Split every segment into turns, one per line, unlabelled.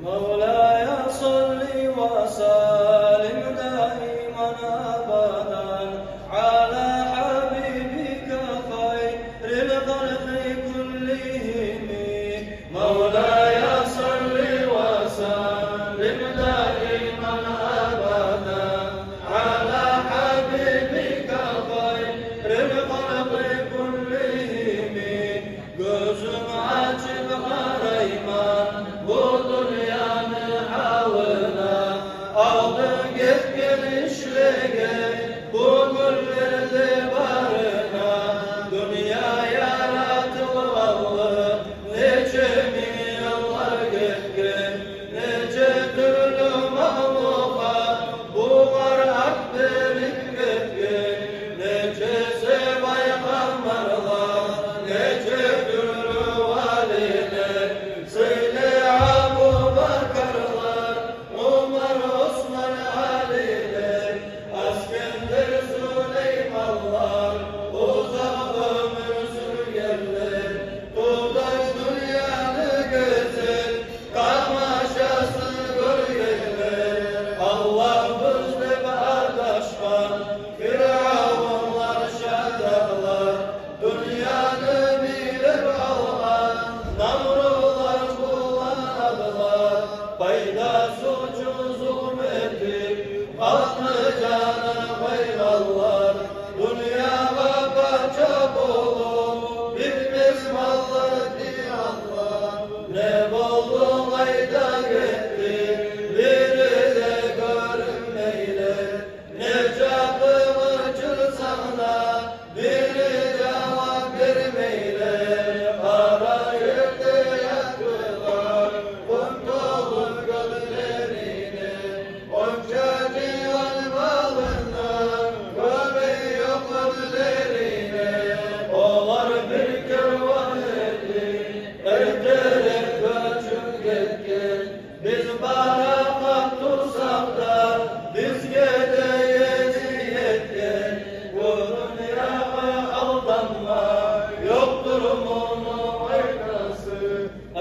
مولاي صل وسلم دائما أبدا على حبيبك خير الخلق كلهم. مولاي صل وسلم دائما أبدا على حبيبك خير الخلق كلهم. Gözüm açıp arayman bu dünyanın havına, aldı git gelişlege bu güllerdi barına. Dünya yaratılalı nece milyonlar geçken, nece türlü mahluka bu var akbelik geçken, nece sevay kamarlar, nece payda suçu zulmettik, patlıcanı baylallar, dünyaya kaçak olup bitmez mallar diyanlar. Ne buldun ayda gittik, biri de görünmeyle, ne kıvırcıl sana, biri cevap vermeyle. Kara yerde yaktılar, kuntulun göllerini, onca civan balından, göbeği yok gözlerine. Olar bir kervan etti, ertelek göçüp gitken, biz barakat tutsak da, biz gideyiz yetken. Bu dünyaya aldanma, yoktur onun aynası.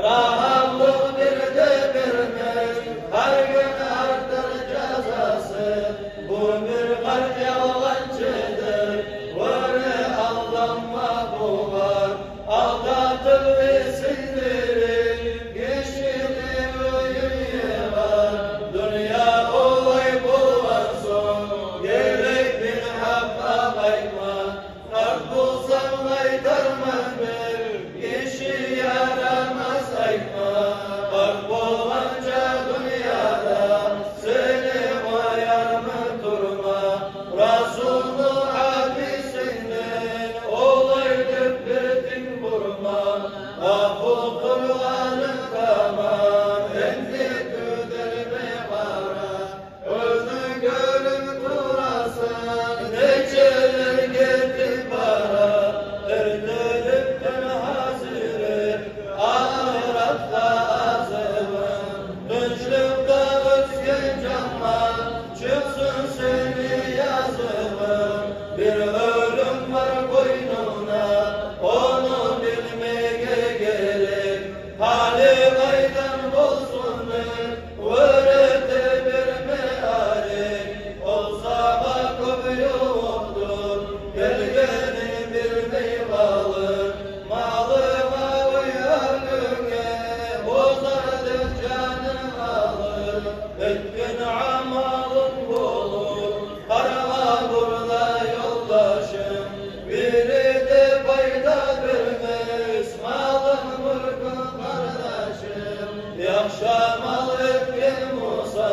Rahatlık bir de vermez, her gün artar cezası. Bu bir kalp yalancıdır, böyle aldanma bu var. Aldatır ve sindirir, geçidi öğüye var. Dünya olay bu var son, gerek bir hakka kayma. Kalp bulsam kaytarmaz bir, kişi yaramaz ayma. Bak boğanca dünyada, seni koyar mı durma. Resulullah hadisinden, olaydı birtin vurma. Ah bu Kur'an'ın tamam, endi tüdelme vara. Özün gölüm durasın, neceler getir bara. Ertelipten hazır, ahiratta azımın. Dönüşlükte özgen canlar, çıksın seni yazımın. Bir ölüm var koynuna, onu bilmeye gerek. Hali kaydan bulsunlar, öğrete bir meali. Olsa bakıp yoktur, gelgeni bilmeyi kalır. Malıma uyarlığına, bozardır canın alır. Etkin amalın bulur, arama burada yoldaşım. Biri de payda vermez, malın mülkün kardeşim. Yakşa mal etkin Musa,